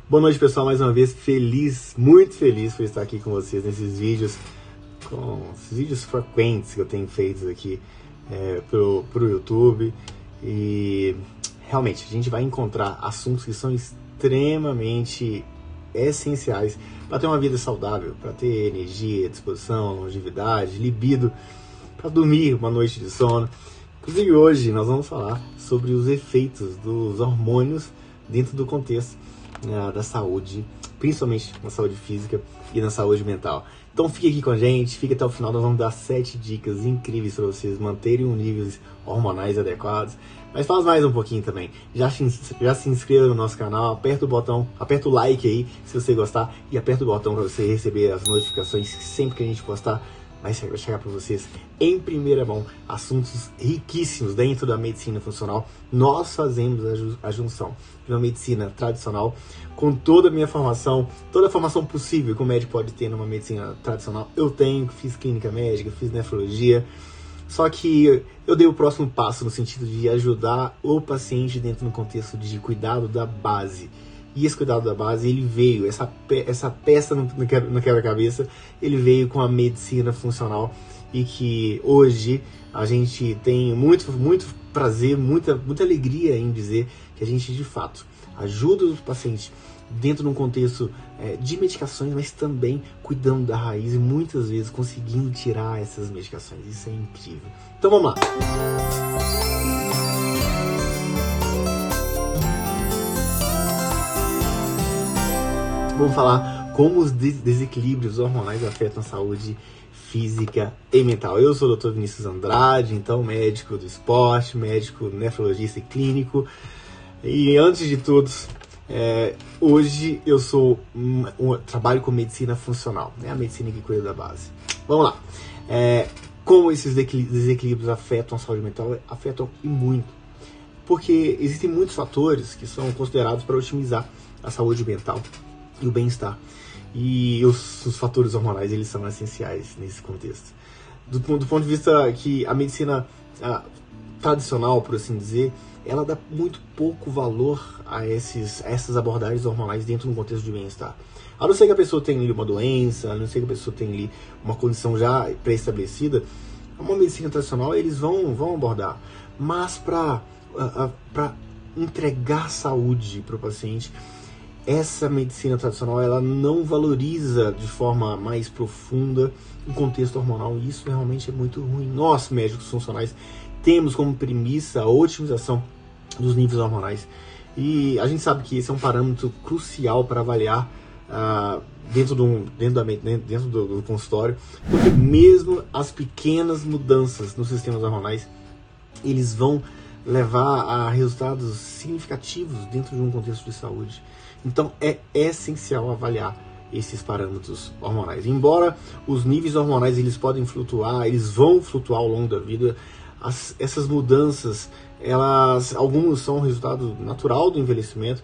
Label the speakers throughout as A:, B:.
A: Boa noite, pessoal, mais uma vez, muito feliz por estar aqui com vocês nesses vídeos, com esses vídeos frequentes que eu tenho feito aqui pro YouTube. E realmente, a gente vai encontrar assuntos que são extremamente essenciais para ter uma vida saudável, para ter energia, disposição, longevidade, libido, para dormir uma noite de sono. Inclusive hoje nós vamos falar sobre os efeitos dos hormônios dentro do contexto da saúde, principalmente na saúde física e na saúde mental. Então fique aqui com a gente, fique até o final, nós vamos dar 7 dicas incríveis para vocês manterem níveis hormonais adequados. Mas faz mais um pouquinho também, já se inscreva no nosso canal, aperta o botão, aperta o like aí se você gostar e aperta o botão para você receber as notificações sempre que a gente postar. Vai chegar para vocês em primeira mão assuntos riquíssimos dentro da medicina funcional. Nós fazemos a junção de uma medicina tradicional com toda a minha formação, toda a formação possível que o médico pode ter numa medicina tradicional. Eu fiz clínica médica, fiz nefrologia, só que eu dei o próximo passo no sentido de ajudar o paciente dentro do contexto de cuidado da base. E esse cuidado da base, ele veio, essa peça no quebra-cabeça, ele veio com a medicina funcional e que hoje a gente tem muito prazer, muita alegria em dizer que a gente de fato ajuda os pacientes dentro de um contexto de medicações, mas também cuidando da raiz e muitas vezes conseguindo tirar essas medicações. Isso é incrível. Então vamos lá! Vamos falar como os desequilíbrios hormonais afetam a saúde física e mental. Eu sou o Dr. Vinícius Andrade, então médico do esporte, médico nefrologista e clínico. E antes de tudo, hoje eu trabalho com medicina funcional, né? A medicina que cuida da base. Vamos lá. Como esses desequilíbrios afetam a saúde mental? Afetam e muito. Porque existem muitos fatores que são considerados para otimizar a saúde mental e o bem-estar. E os fatores hormonais, eles são essenciais nesse contexto. Do ponto de vista que a medicina tradicional, por assim dizer, ela dá muito pouco valor a essas abordagens hormonais dentro de um contexto de bem-estar. A não ser que a pessoa tenha ali uma doença, a não ser que a pessoa tenha ali uma condição já pré-estabelecida, uma medicina tradicional eles vão abordar. Mas para entregar saúde para o paciente, essa medicina tradicional ela não valoriza de forma mais profunda o contexto hormonal, e isso realmente é muito ruim. Nós, médicos funcionais, temos como premissa a otimização dos níveis hormonais, e a gente sabe que esse é um parâmetro crucial para avaliar dentro do consultório, porque mesmo as pequenas mudanças nos sistemas hormonais, eles vão levar a resultados significativos dentro de um contexto de saúde. Então é essencial avaliar esses parâmetros hormonais. Embora os níveis hormonais eles podem flutuar, eles vão flutuar ao longo da vida, essas mudanças, alguns são resultado natural do envelhecimento,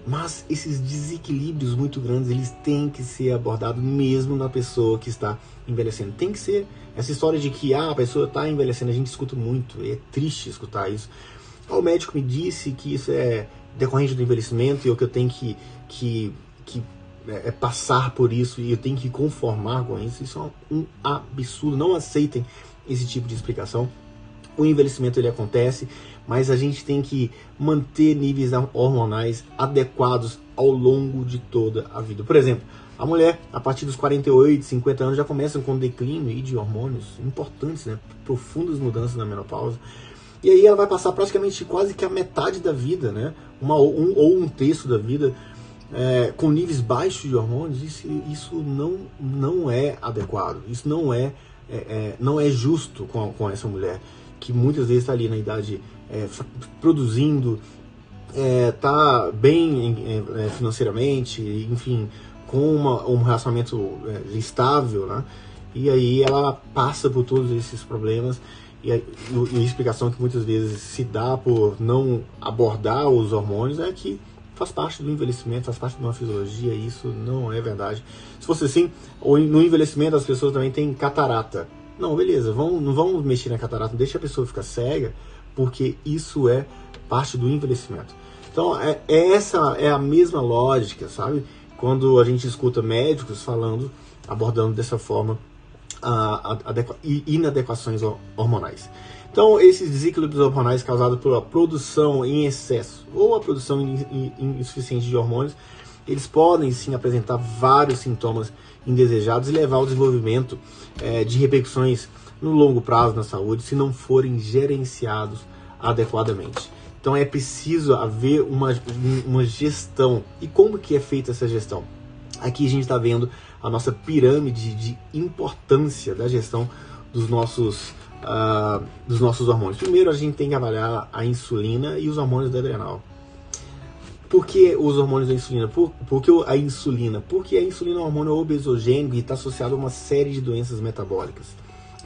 A: mas esses desequilíbrios muito grandes, eles têm que ser abordados mesmo na pessoa que está envelhecendo. Tem que ser essa história de que a pessoa está envelhecendo, a gente escuta muito, é triste escutar isso. O médico me disse que isso é decorrente do envelhecimento e eu que eu tenho que passar por isso e eu tenho que conformar com isso. Isso é um absurdo, não aceitem esse tipo de explicação. O envelhecimento ele acontece, mas a gente tem que manter níveis hormonais adequados ao longo de toda a vida. Por exemplo, a mulher, a partir dos 48, 50 anos, já começa com declínio de hormônios importantes, né? Profundas mudanças na menopausa. E aí ela vai passar praticamente quase que a metade da vida, né? Ou um terço da vida com níveis baixos de hormônios. Isso não é adequado. Isso não é justo com essa mulher, que muitas vezes está ali na idade produzindo, está bem financeiramente, enfim, com um relacionamento estável, né? E aí ela passa por todos esses problemas. E a explicação que muitas vezes se dá por não abordar os hormônios é que faz parte do envelhecimento, faz parte de uma fisiologia, e isso não é verdade. Se fosse assim, no envelhecimento as pessoas também têm catarata. Não, beleza, não vamos mexer na catarata, não deixa a pessoa ficar cega, porque isso é parte do envelhecimento. Então, essa é a mesma lógica, sabe? Quando a gente escuta médicos abordando dessa forma inadequações hormonais. Então, esses desequilíbrios hormonais causados pela produção em excesso ou a produção insuficiente de hormônios, eles podem sim apresentar vários sintomas indesejados e levar ao desenvolvimento de repercussões no longo prazo na saúde se não forem gerenciados adequadamente. Então é preciso haver uma gestão. E como que é feita essa gestão? Aqui a gente está vendo a nossa pirâmide de importância da gestão dos nossos hormônios. Primeiro a gente tem que avaliar a insulina e os hormônios da adrenal. Por que os hormônios da insulina? Por que a insulina? Porque a insulina é um hormônio obesogênico e está associado a uma série de doenças metabólicas.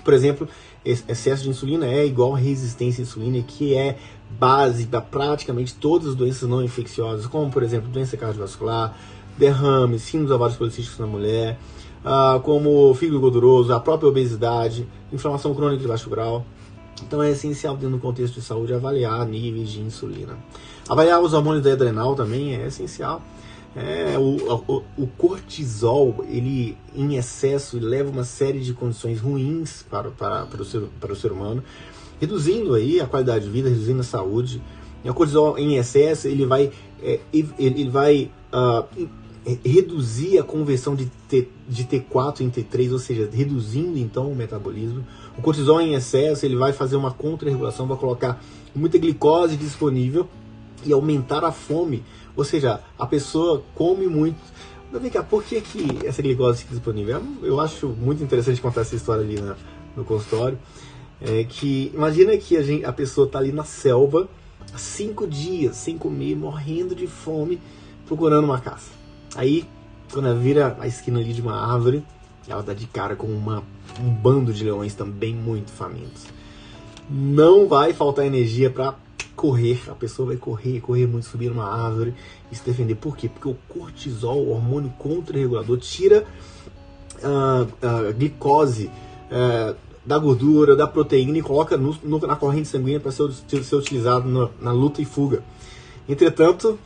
A: Por exemplo, excesso de insulina é igual a resistência à insulina, que é base para praticamente todas as doenças não infecciosas, como, por exemplo, doença cardiovascular, derrame, síndrome dos ovários policísticos na mulher, como fígado gorduroso, a própria obesidade, inflamação crônica de baixo grau. Então é essencial, dentro do contexto de saúde, avaliar níveis de insulina. Avaliar os hormônios da adrenal também é essencial. O cortisol, ele em excesso, leva uma série de condições ruins para o ser humano, reduzindo aí a qualidade de vida, reduzindo a saúde. E o cortisol em excesso, ele vai reduzir a conversão de T4 em T3, ou seja, reduzindo então o metabolismo. O cortisol em excesso, ele vai fazer uma contra-regulação, vai colocar muita glicose disponível e aumentar a fome, ou seja, a pessoa come muito. Mas vem cá, por que essa glicose fica disponível? Eu acho muito interessante contar essa história ali no consultório. Que imagina que a pessoa está ali na selva há 5 dias sem comer, morrendo de fome, procurando uma caça. Aí, quando ela vira a esquina ali de uma árvore, ela dá de cara com um bando de leões também muito famintos. Não vai faltar energia para correr, a pessoa vai correr muito, subir numa árvore e se defender. Por quê? Porque o cortisol, o hormônio contra-regulador, tira a glicose da gordura, da proteína e coloca na corrente sanguínea para ser utilizado na luta e fuga. Entretanto,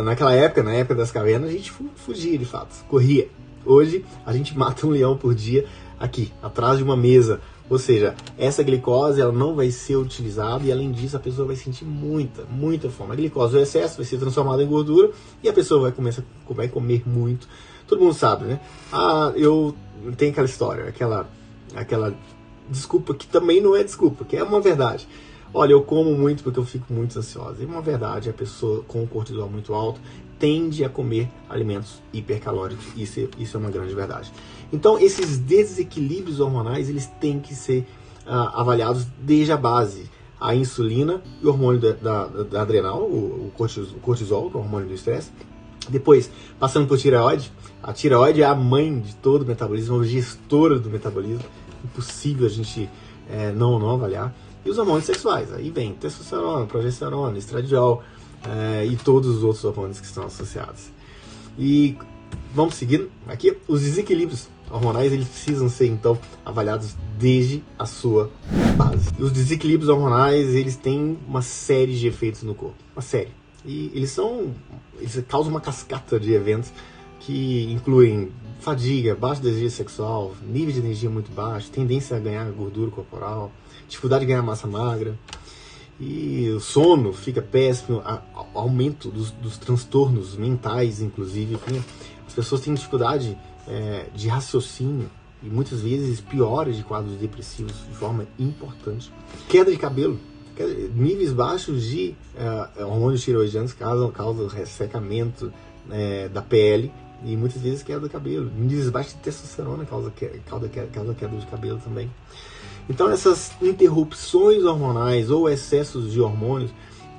A: naquela época, na época das cavernas, a gente fugia de fato, corria. Hoje, a gente mata um leão por dia aqui, atrás de uma mesa. Ou seja, essa glicose ela não vai ser utilizada e, além disso, a pessoa vai sentir muita fome. A glicose, o excesso, vai ser transformada em gordura e a pessoa vai comer muito. Todo mundo sabe, né? Eu tenho aquela história, aquela desculpa que também não é desculpa, que é uma verdade. Olha, eu como muito porque eu fico muito ansiosa. E uma verdade, a pessoa com o cortisol muito alto tende a comer alimentos hipercalóricos. Isso é uma grande verdade. Então, esses desequilíbrios hormonais, eles têm que ser avaliados desde a base. A insulina e o hormônio da adrenal, o cortisol, que é o hormônio do estresse. Depois, passando por tireoide. A tireoide é a mãe de todo o metabolismo, a gestora do metabolismo. Impossível a gente não avaliar. E os hormônios sexuais. Aí vem testosterona, progesterona, estradiol e todos os outros hormônios que estão associados. E vamos seguindo aqui. Os desequilíbrios hormonais, eles precisam ser então avaliados desde a sua base. E os desequilíbrios hormonais, eles têm uma série de efeitos no corpo, uma série. E eles causam uma cascata de eventos que incluem fadiga, baixa desejo sexual, nível de energia muito baixo, tendência a ganhar gordura corporal, dificuldade de ganhar massa magra, e o sono fica péssimo, aumento dos transtornos mentais, inclusive. As pessoas têm dificuldade de raciocínio e muitas vezes piores de quadros depressivos de forma importante. Queda de cabelo, níveis baixos de hormônios tireoidianos causam ressecamento da pele e muitas vezes queda do cabelo. Níveis baixos de testosterona causa queda de cabelo também. Então essas interrupções hormonais ou excessos de hormônios,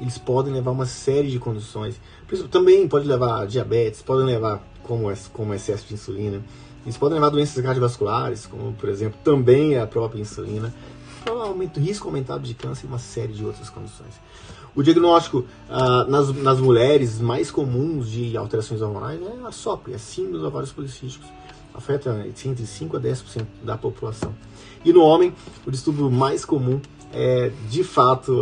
A: eles podem levar a uma série de condições. Também pode levar a diabetes, podem levar como excesso de insulina. Eles podem levar a doenças cardiovasculares, como por exemplo também a própria insulina. Risco aumentado de câncer e uma série de outras condições. O diagnóstico nas mulheres mais comuns de alterações hormonais é a SOP, a síndrome dos ovários policísticos. Afeta entre 5% a 10% da população. E no homem, o distúrbio mais comum é, de fato,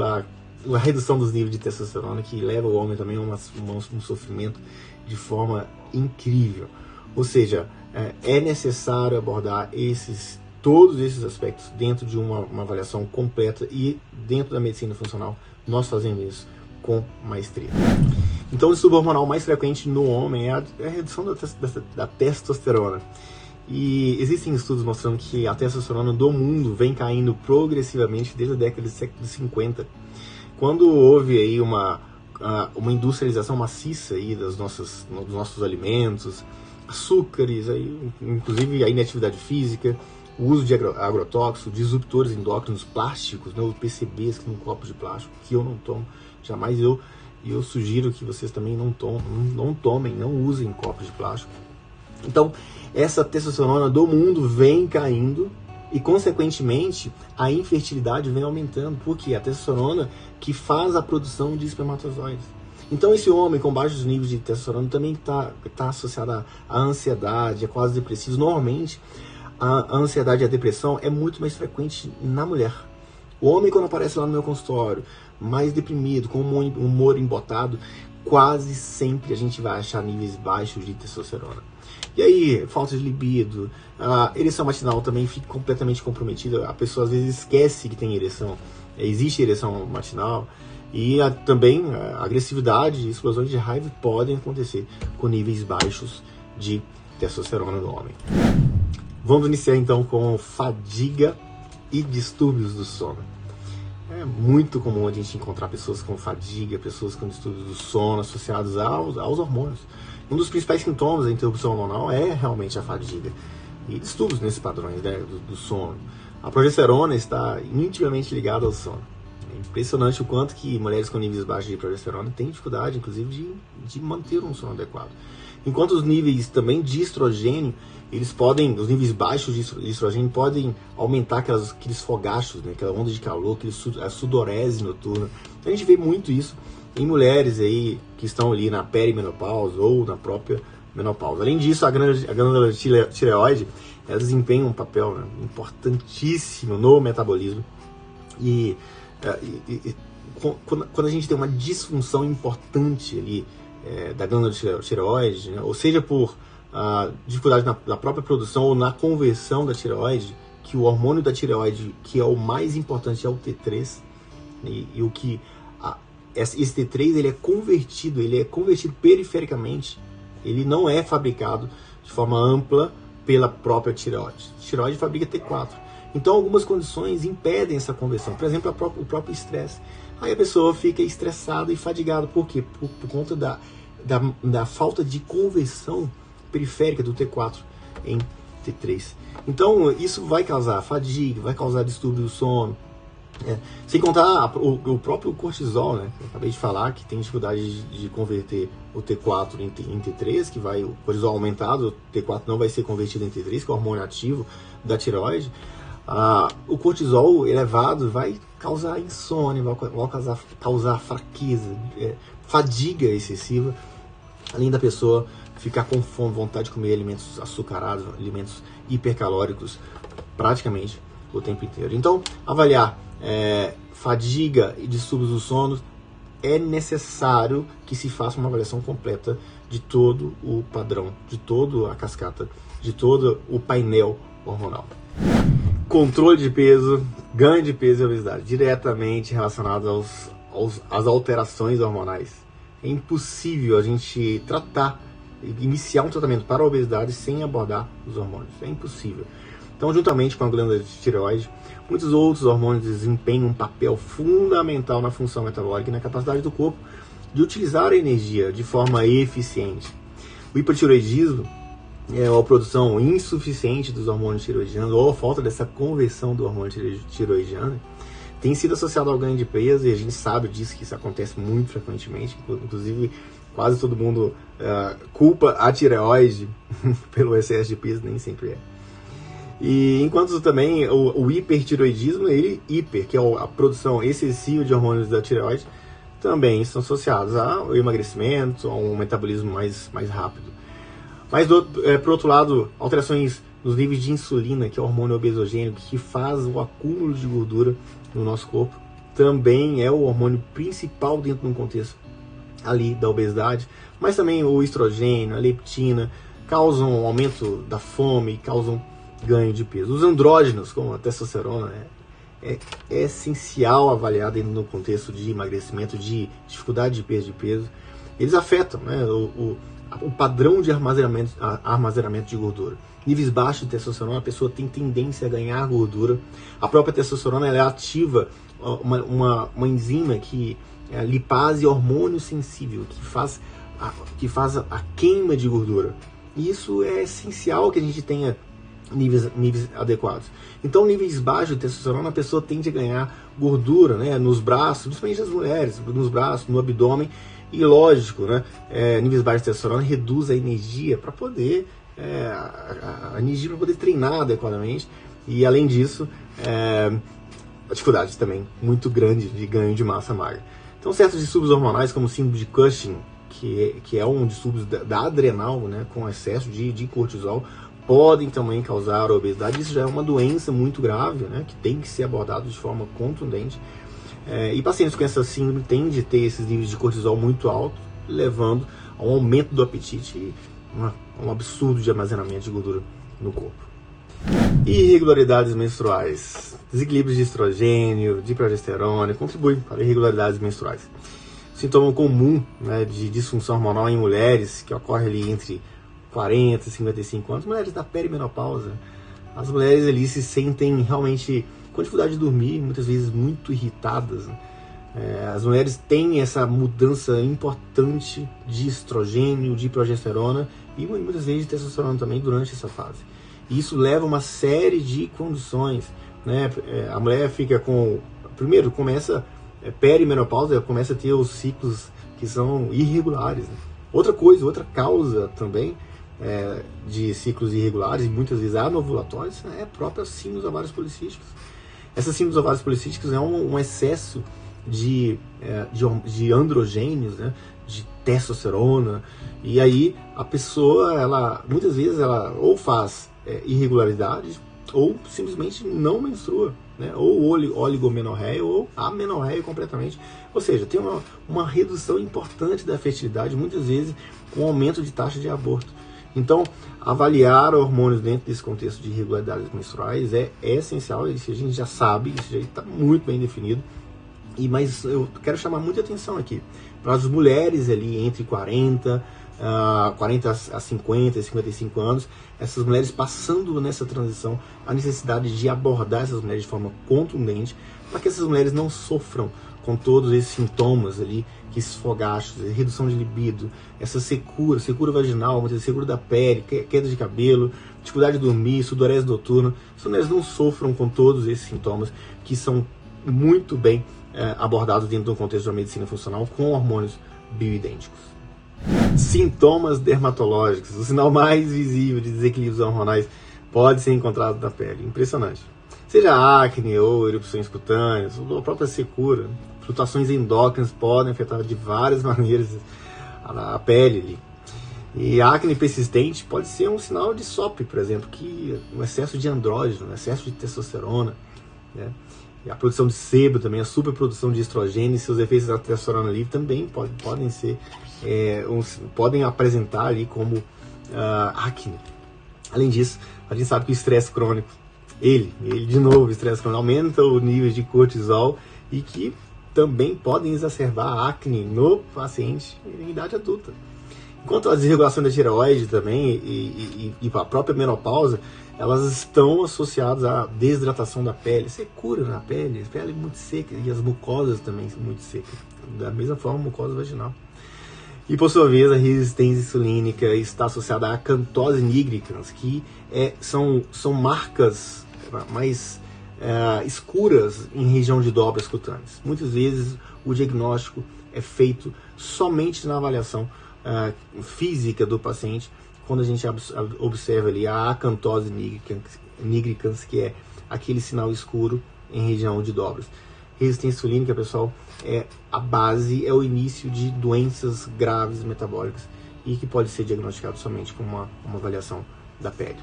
A: a redução dos níveis de testosterona, que leva o homem também a um sofrimento de forma incrível. Ou seja, é necessário abordar todos esses aspectos dentro de uma avaliação completa, e dentro da medicina funcional nós fazemos isso com maestria. Então, o distúrbio hormonal mais frequente no homem é a redução da testosterona. E existem estudos mostrando que a testosterona do mundo vem caindo progressivamente desde a década de 50, quando houve aí uma industrialização maciça aí dos nossos alimentos, açúcares, aí, inclusive a inatividade física, o uso de agrotóxicos, disruptores endócrinos, plásticos, né, os PCBs no copo de plástico, que eu não tomo jamais. E eu sugiro que vocês também não tomem, não usem copos de plástico. Então, essa testosterona do mundo vem caindo e, consequentemente, a infertilidade vem aumentando, porque a testosterona que faz a produção de espermatozoides. Então, esse homem com baixos níveis de testosterona também está associado à ansiedade, a quadros depressivos. Normalmente, a ansiedade e a depressão é muito mais frequente na mulher. O homem, quando aparece lá no meu consultório, mais deprimido, com um humor embotado, quase sempre a gente vai achar níveis baixos de testosterona. E aí, falta de libido, a ereção matinal também fica completamente comprometida. A pessoa às vezes esquece que tem ereção, existe ereção matinal. E também a agressividade e explosões de raiva podem acontecer com níveis baixos de testosterona no homem. Vamos iniciar então com fadiga e distúrbios do sono. É muito comum a gente encontrar pessoas com fadiga, pessoas com distúrbios do sono associados aos hormônios. Um dos principais sintomas da interrupção hormonal é realmente a fadiga e distúrbios nesses padrões, né, do sono. A progesterona está intimamente ligada ao sono. É impressionante o quanto que mulheres com níveis baixos de progesterona têm dificuldade, inclusive, de manter um sono adequado. Enquanto os níveis também de estrogênio, os níveis baixos de estrogênio podem aumentar aqueles fogachos, né, aquela onda de calor, a sudorese noturna. Então a gente vê muito isso em mulheres aí que estão ali na perimenopausa ou na própria menopausa. Além disso, a glândula tireoide, ela desempenha um papel, né, importantíssimo no metabolismo. E quando a gente tem uma disfunção importante ali da glândula tireoide, né, ou seja por dificuldade na própria produção ou na conversão da tireoide, que o hormônio da tireoide, que é o mais importante, é o T3, e o que esse T3 ele é convertido perifericamente, ele não é fabricado de forma ampla pela própria tireoide. A tireoide fabrica T4. Então algumas condições impedem essa conversão, por exemplo, o próprio estresse. Aí a pessoa fica estressada e fadigada. Por quê? Por conta da falta de conversão periférica do T4 em T3. Então isso vai causar fadiga, vai causar distúrbio do sono. Sem contar o próprio cortisol, né? Eu acabei de falar que tem dificuldade de converter o T4 em T3, que vai o cortisol aumentado, o T4 não vai ser convertido em T3, que é o hormônio ativo da tireoide. O cortisol elevado vai causar insônia, vai causar fraqueza, fadiga excessiva, além da pessoa ficar com fome, vontade de comer alimentos açucarados, alimentos hipercalóricos, praticamente o tempo inteiro. Então, avaliar fadiga e distúrbios do sono, é necessário que se faça uma avaliação completa de todo o padrão, de toda a cascata, de todo o painel hormonal. Controle de peso, ganho de peso e obesidade, diretamente relacionados às alterações hormonais. É impossível a gente iniciar um tratamento para a obesidade sem abordar os hormônios. É impossível. Então, juntamente com a glândula de tireoide, muitos outros hormônios desempenham um papel fundamental na função metabólica e na capacidade do corpo de utilizar a energia de forma eficiente. O hipotireoidismo a produção insuficiente dos hormônios tireoidianos ou a falta dessa conversão do hormônio tireoidiano tem sido associado ao ganho de peso, e a gente sabe disso, que isso acontece muito frequentemente. Inclusive, quase todo mundo culpa a tireoide pelo excesso de peso, nem sempre é. E enquanto também o hipertireoidismo, que é a produção excessiva de hormônios da tireoide, também estão associados ao emagrecimento, a um metabolismo mais rápido. Mas, por outro lado, alterações nos níveis de insulina, que é o hormônio obesogênico, que faz o acúmulo de gordura no nosso corpo, também é o hormônio principal dentro de um contexto ali da obesidade, mas também o estrogênio, a leptina, causam aumento da fome, causam ganho de peso. Os andrógenos, como a testosterona, é essencial avaliar dentro do contexto de emagrecimento, de dificuldade de peso. Eles afetam, né, o padrão de armazenamento de gordura. Níveis baixos de testosterona, a pessoa tem tendência a ganhar gordura. A própria testosterona ela ativa uma enzima que é a lipase hormônio sensível, que faz a queima de gordura. E isso é essencial que a gente tenha níveis adequados. Então, níveis baixos de testosterona, a pessoa tende a ganhar gordura, né, nos braços, principalmente as mulheres, nos braços, no abdômen. E lógico, né, níveis baixos de testosterona reduz a energia para poder a energia para poder treinar adequadamente. E além disso, a dificuldade também muito grande de ganho de massa magra. Então, certos distúrbios hormonais, como o síndrome de Cushing, que é um distúrbio da adrenal, né, com excesso de cortisol, podem também causar obesidade. Isso já é uma doença muito grave, né, que tem que ser abordado de forma contundente. E pacientes com essa síndrome tendem a ter esses níveis de cortisol muito altos, levando a um aumento do apetite e um absurdo de armazenamento de gordura no corpo. Irregularidades menstruais. Desequilíbrios de estrogênio, de progesterona contribuem para irregularidades menstruais. Sintoma comum, né, de disfunção hormonal em mulheres, que ocorre ali entre 40 e 55 anos, mulheres da perimenopausa. As mulheres ali se sentem realmente com dificuldade de dormir, muitas vezes muito irritadas. As mulheres têm essa mudança importante de estrogênio, de progesterona e muitas vezes de testosterona também durante essa fase. E isso leva a uma série de condições, né? A mulher fica primeiro começa perimenopausa, começa a ter os ciclos que são irregulares, né? Outra causa também de ciclos irregulares e muitas vezes anovulatórios é a própria síndrome dos ovários policísticos. Essa síndrome dos ovários policísticos é um excesso de androgênios, né, de testosterona, e aí a pessoa, muitas vezes ela ou faz irregularidades ou simplesmente não menstrua, né, ou oligomenorreia ou amenorreia completamente, ou seja, tem uma redução importante da fertilidade, muitas vezes com aumento de taxa de aborto. Então, avaliar hormônios dentro desse contexto de irregularidades menstruais é essencial, isso a gente já sabe, isso já está muito bem definido. Mas eu quero chamar muita atenção aqui para as mulheres ali entre 40 a 50, 55 anos, essas mulheres passando nessa transição, a necessidade de abordar essas mulheres de forma contundente, para que essas mulheres não sofram com todos esses sintomas ali, que esses fogachos, redução de libido, essa secura vaginal, muitas vezes secura da pele, queda de cabelo, dificuldade de dormir, sudorese noturna. As mulheres não sofram com todos esses sintomas que são muito bem abordados dentro do contexto da medicina funcional com hormônios bioidênticos. Sintomas dermatológicos. O sinal mais visível de desequilíbrios hormonais pode ser encontrado na pele. Impressionante. Seja acne ou erupções cutâneas, ou a própria secura, flutuações endócrinas podem afetar de várias maneiras a pele ali. E a acne persistente pode ser um sinal de SOP, por exemplo, que um excesso de andrógeno, excesso de testosterona, né? E a produção de sebo também, a superprodução de estrogênio e seus efeitos da testosterona livre também podem apresentar ali como acne. Além disso, a gente sabe que o estresse crônico, o estresse crônico aumenta o nível de cortisol e que também podem exacerbar a acne no paciente em idade adulta. Enquanto a desregulação da tireoide também e a própria menopausa, elas estão associadas à desidratação da pele, secura na pele, a pele muito seca e as mucosas também são muito secas, da mesma forma a mucosa vaginal. E por sua vez a resistência insulínica está associada à acantose nigricans, que são marcas mais escuras em região de dobras cutâneas. Muitas vezes o diagnóstico é feito somente na avaliação física do paciente, quando a gente observa ali a acantose nigricans, que é aquele sinal escuro em região de dobras. Resistência insulínica, pessoal, a base, é o início de doenças graves metabólicas e que pode ser diagnosticado somente com uma avaliação da pele.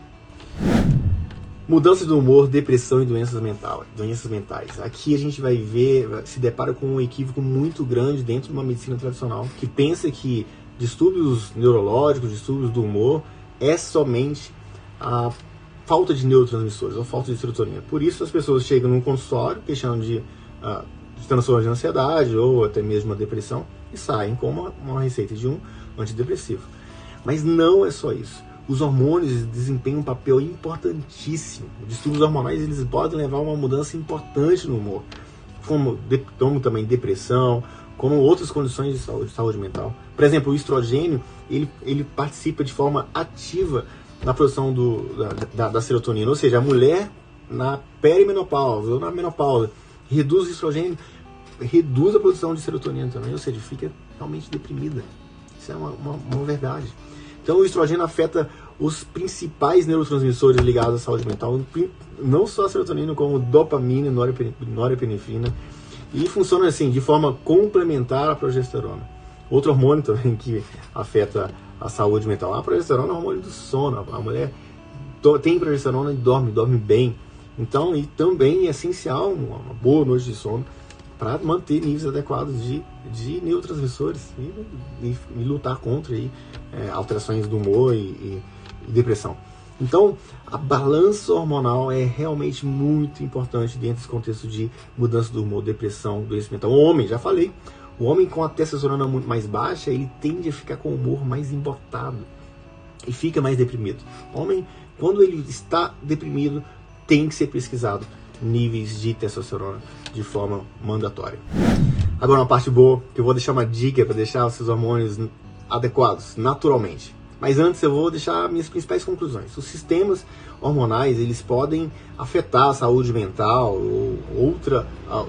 A: Mudança do humor, depressão e doenças mentais. Aqui a gente vai ver, se depara com um equívoco muito grande dentro de uma medicina tradicional, que pensa que distúrbios neurológicos, distúrbios do humor, é somente a falta de neurotransmissores, ou falta de serotonina. Por isso as pessoas chegam num consultório queixando de transtorno de ansiedade, ou até mesmo uma depressão, e saem com uma receita de um antidepressivo. Mas não é só isso. Os hormônios desempenham um papel importantíssimo. Os distúrbios hormonais eles podem levar a uma mudança importante no humor, como também depressão, como outras condições de saúde mental. Por exemplo, o estrogênio ele participa de forma ativa na produção da serotonina, ou seja, a mulher na perimenopausa ou na menopausa reduz o estrogênio, reduz a produção de serotonina também, ou seja, fica realmente deprimida. Isso é uma verdade. Então o estrogênio afeta os principais neurotransmissores ligados à saúde mental, não só a serotonina, como dopamina, norepinefrina, e funciona assim, de forma complementar à progesterona. Outro hormônio também que afeta a saúde mental. A progesterona é o hormônio do sono. A mulher tem progesterona e dorme bem. Então, e também é essencial uma boa noite de sono para manter níveis adequados de neurotransmissores e lutar contra alterações do humor e depressão. Então, a balança hormonal é realmente muito importante dentro desse contexto de mudança do humor, depressão, doença mental. O homem, já falei, o homem com a testosterona muito mais baixa, ele tende a ficar com o humor mais embotado e fica mais deprimido. O homem, quando ele está deprimido, tem que ser pesquisado níveis de testosterona de forma mandatória. Agora uma parte boa, que eu vou deixar uma dica para deixar os seus hormônios adequados, naturalmente. Mas antes eu vou deixar minhas principais conclusões. Os sistemas hormonais, eles podem afetar a saúde mental,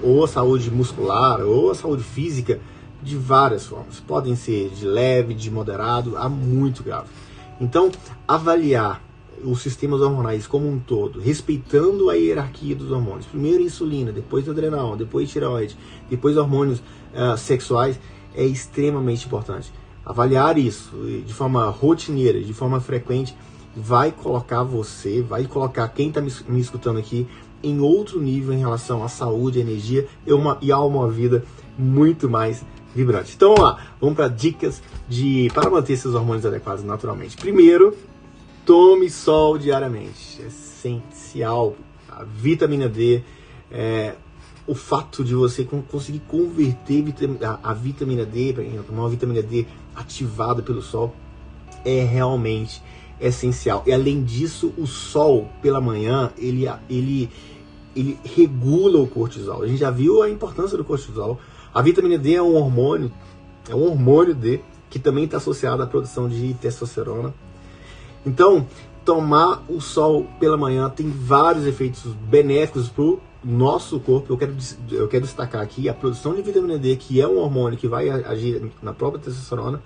A: ou a saúde muscular, ou a saúde física de várias formas. Podem ser de leve, de moderado, a muito grave. Então, avaliar os sistemas hormonais como um todo, respeitando a hierarquia dos hormônios. Primeiro insulina, depois adrenal, depois tireoide, depois hormônios sexuais, é extremamente importante. Avaliar isso de forma rotineira, de forma frequente, vai colocar você, vai colocar quem está me escutando aqui em outro nível em relação à saúde, à energia e a uma vida muito mais vibrante. Então vamos lá, vamos para dicas para manter seus hormônios adequados naturalmente. Primeiro, tome sol diariamente, é essencial. A vitamina D, o fato de você conseguir converter a vitamina D, uma vitamina D ativada pelo sol, é realmente essencial. E além disso, o sol pela manhã, ele regula o cortisol. A gente já viu a importância do cortisol. A vitamina D é um hormônio D que também está associado à produção de testosterona. Então, tomar o sol pela manhã tem vários efeitos benéficos para o nosso corpo. Eu quero destacar aqui a produção de vitamina D, que é um hormônio que vai agir na própria testosterona,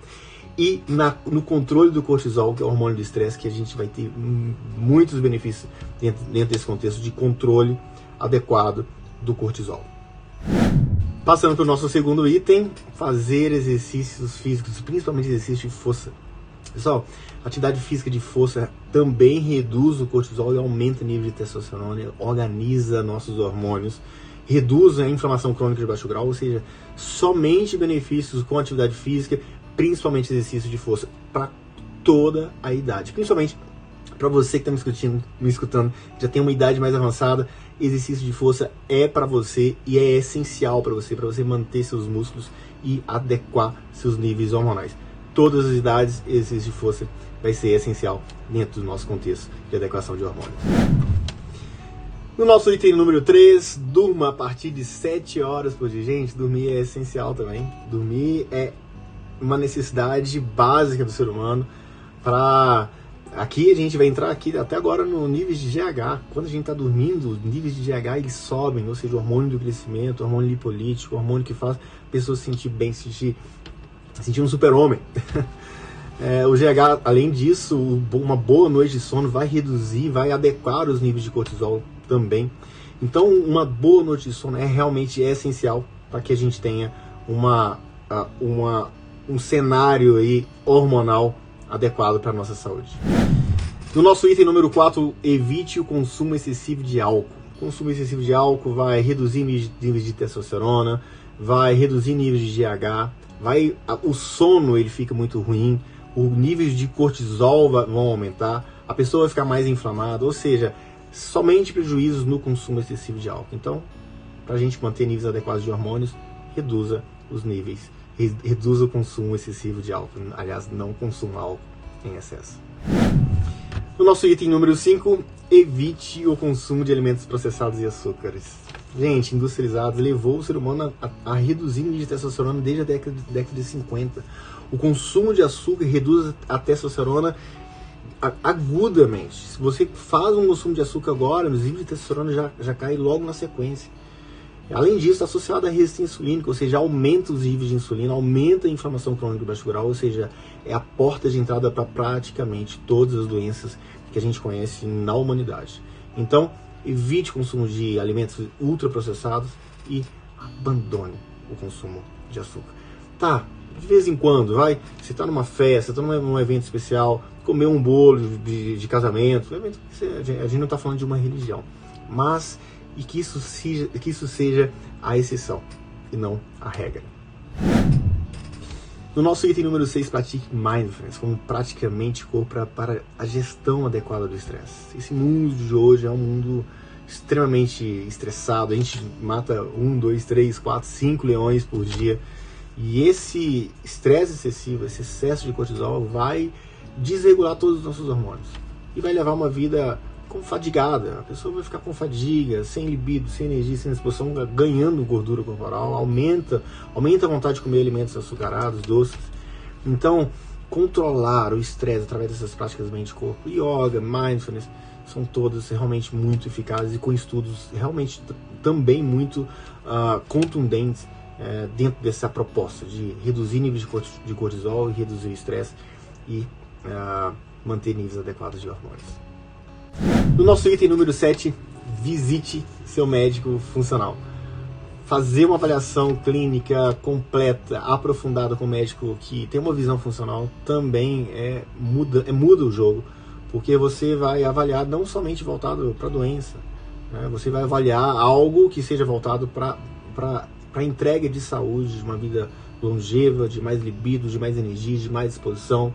A: e no controle do cortisol, que é o hormônio do estresse, que a gente vai ter muitos benefícios dentro desse contexto de controle adequado do cortisol. Passando para o nosso segundo item, fazer exercícios físicos, principalmente exercício de força. Pessoal, atividade física de força também reduz o cortisol e aumenta o nível de testosterona, organiza nossos hormônios, reduz a inflamação crônica de baixo grau, ou seja, somente benefícios com atividade física, principalmente exercício de força, para toda a idade. Principalmente para você que está me escutando, já tem uma idade mais avançada, exercício de força é para você e é essencial para você manter seus músculos e adequar seus níveis hormonais. Todas as idades, exercício de força vai ser essencial dentro do nosso contexto de adequação de hormônios. No nosso item número 3, durma a partir de 7 horas por dia. Gente, dormir é essencial também. Dormir é uma necessidade básica do ser humano. Aqui a gente vai entrar até agora no níveis de GH. Quando a gente está dormindo, os níveis de GH eles sobem, ou seja, o hormônio do crescimento, o hormônio lipolítico, o hormônio que faz a pessoa se sentir bem, sentir um super-homem. O GH, além disso, uma boa noite de sono vai reduzir, vai adequar os níveis de cortisol também. Então, uma boa noite de sono realmente essencial para que a gente tenha um cenário aí hormonal adequado para a nossa saúde. No nosso item número 4, evite o consumo excessivo de álcool. O consumo excessivo de álcool vai reduzir níveis de testosterona, vai reduzir níveis de GH, o sono ele fica muito ruim, os níveis de cortisol vão aumentar, a pessoa vai ficar mais inflamada, ou seja, somente prejuízos no consumo excessivo de álcool. Então, para a gente manter níveis adequados de hormônios, reduza os níveis, reduza o consumo excessivo de álcool. Aliás, não consuma álcool em excesso. No nosso item número 5, evite o consumo de alimentos processados e açúcares. Gente, industrializados levou o ser humano a reduzir o nível de testosterona desde a década de 50. O consumo de açúcar reduz a testosterona agudamente. Se você faz um consumo de açúcar agora, os níveis de testosterona já cai logo na sequência. Além disso, está associado à resistência insulínica, ou seja, aumenta os níveis de insulina, aumenta a inflamação crônica baixo-grau, ou seja, é a porta de entrada para praticamente todas as doenças que a gente conhece na humanidade. Então, evite o consumo de alimentos ultraprocessados e abandone o consumo de açúcar. Tá, de vez em quando, você está numa festa, está num evento especial, comer um bolo de casamento, a gente não está falando de uma religião, mas e que isso seja a exceção e não a regra. No nosso item número 6, pratique mindfulness como praticamente para a gestão adequada do estresse. Esse mundo de hoje é um mundo extremamente estressado, a gente mata 1, 2, 3, 4, 5 leões por dia, e esse estresse excessivo, esse excesso de cortisol vai desregular todos os nossos hormônios e vai levar uma vida fadigada. A pessoa vai ficar com fadiga, sem libido, sem energia, sem disposição, ganhando gordura corporal, aumenta a vontade de comer alimentos açucarados, doces. Então, controlar o estresse através dessas práticas mente-corpo, yoga, mindfulness, são todas realmente muito eficazes e com estudos realmente também muito contundentes dentro dessa proposta de reduzir níveis de cortisol e reduzir o estresse e manter níveis adequados de hormônios. No nosso item número 7, visite seu médico funcional. Fazer uma avaliação clínica completa, aprofundada com o médico que tem uma visão funcional também muda o jogo, porque você vai avaliar não somente voltado para a doença, né? Você vai avaliar algo que seja voltado para a entrega de saúde, de uma vida longeva, de mais libido, de mais energia, de mais disposição,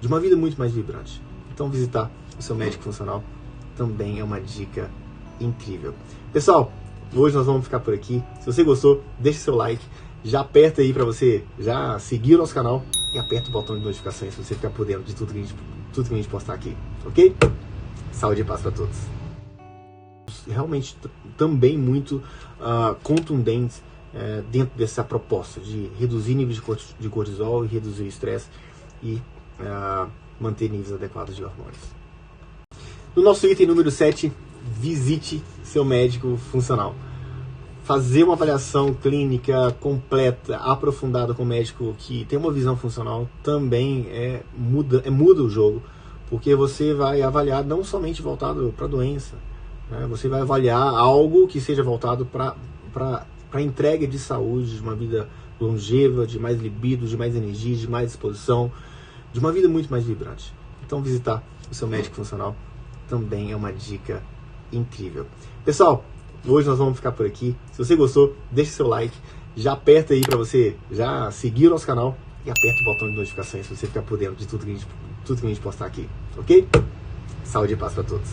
A: de uma vida muito mais vibrante. Então visitar o seu médico funcional também é uma dica incrível. Pessoal, hoje nós vamos ficar por aqui. Se você gostou, deixe seu like, já aperta aí para você já seguir o nosso canal e aperta o botão de notificações para você ficar por dentro de tudo que a gente postar aqui, ok? Saúde e paz para todos. Realmente também muito contundentes dentro dessa proposta de reduzir níveis de cortisol e reduzir o estresse e manter níveis adequados de hormônios. No nosso item número 7, visite seu médico funcional. Fazer uma avaliação clínica completa, aprofundada com o médico que tem uma visão funcional também muda o jogo, porque você vai avaliar não somente voltado para a doença, né? Você vai avaliar algo que seja voltado para a entrega de saúde, de uma vida longeva, de mais libido, de mais energia, de mais disposição, de uma vida muito mais vibrante. Então visitar o seu médico funcional também é uma dica incrível. Pessoal, hoje nós vamos ficar por aqui. Se você gostou, deixe seu like, já aperta aí para você já seguir o nosso canal e aperta o botão de notificações para você ficar por dentro de tudo que a gente postar aqui, ok? Saúde e paz para todos.